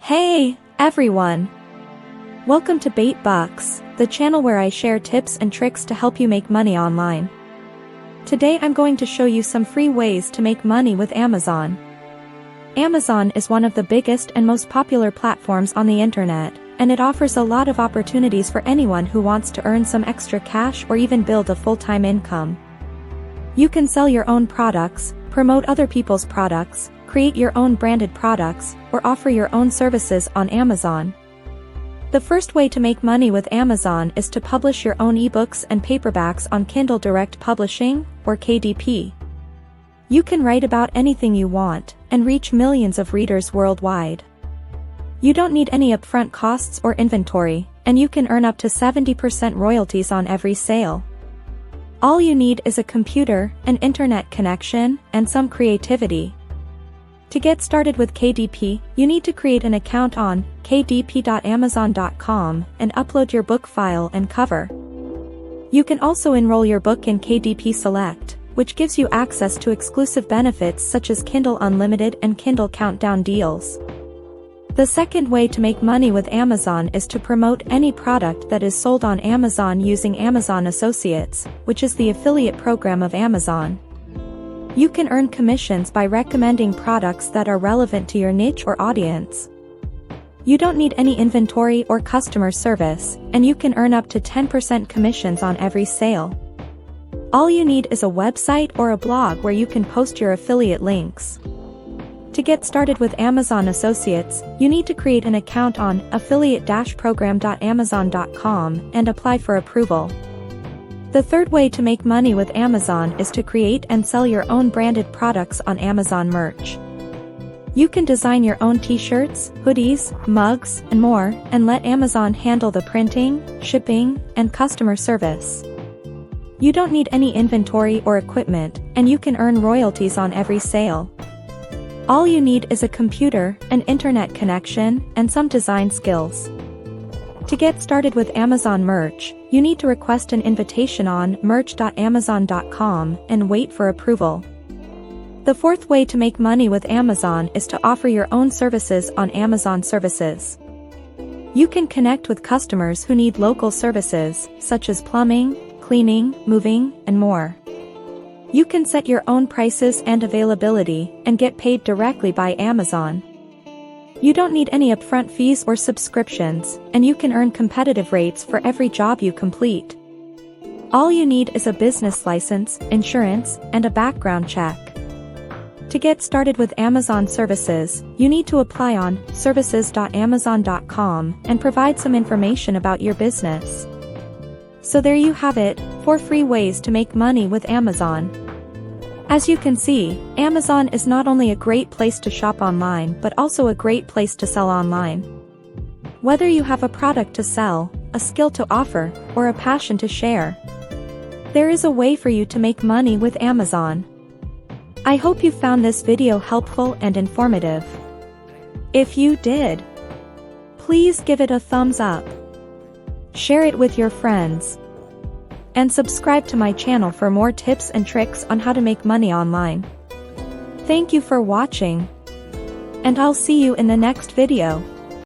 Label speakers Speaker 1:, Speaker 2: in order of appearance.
Speaker 1: Hey, everyone! Welcome to BaitBucks, the channel where I share tips and tricks to help you make money online. Today I'm going to show you some free ways to make money with Amazon. Amazon is one of the biggest and most popular platforms on the internet, and it offers a lot of opportunities for anyone who wants to earn some extra cash or even build a full-time income. You can sell your own products, promote other people's products, create your own branded products, or offer your own services on Amazon. The first way to make money with Amazon is to publish your own ebooks and paperbacks on Kindle Direct Publishing, or KDP. You can write about anything you want, and reach millions of readers worldwide. You don't need any upfront costs or inventory, and you can earn up to 70% royalties on every sale. All you need is a computer, an internet connection, and some creativity. To get started with KDP, you need to create an account on kdp.amazon.com and upload your book file and cover. You can also enroll your book in KDP Select, which gives you access to exclusive benefits such as Kindle Unlimited and Kindle Countdown deals. The second way to make money with Amazon is to promote any product that is sold on Amazon using Amazon Associates, which is the affiliate program of Amazon. You can earn commissions by recommending products that are relevant to your niche or audience. You don't need any inventory or customer service, and you can earn up to 10% commissions on every sale. All you need is a website or a blog where you can post your affiliate links. To get started with Amazon Associates, you need to create an account on affiliate-program.amazon.com and apply for approval. The third way to make money with Amazon is to create and sell your own branded products on Amazon Merch. You can design your own t-shirts, hoodies, mugs, and more, and let Amazon handle the printing, shipping, and customer service. You don't need any inventory or equipment, and you can earn royalties on every sale. All you need is a computer, an internet connection, and some design skills. To get started with Amazon Merch, you need to request an invitation on merch.amazon.com and wait for approval. The fourth way to make money with Amazon is to offer your own services on Amazon Services. You can connect with customers who need local services, such as plumbing, cleaning, moving, and more. You can set your own prices and availability, and get paid directly by Amazon. You don't need any upfront fees or subscriptions, and you can earn competitive rates for every job you complete. All you need is a business license, insurance, and a background check. To get started with Amazon Services, you need to apply on services.amazon.com and provide some information about your business. So there you have it, 4 free ways to make money with Amazon. As you can see, Amazon is not only a great place to shop online but also a great place to sell online. Whether you have a product to sell, a skill to offer, or a passion to share, there is a way for you to make money with Amazon. I hope you found this video helpful and informative. If you did, please give it a thumbs up, share it with your friends, and subscribe to my channel for more tips and tricks on how to make money online. Thank you for watching, and I'll see you in the next video.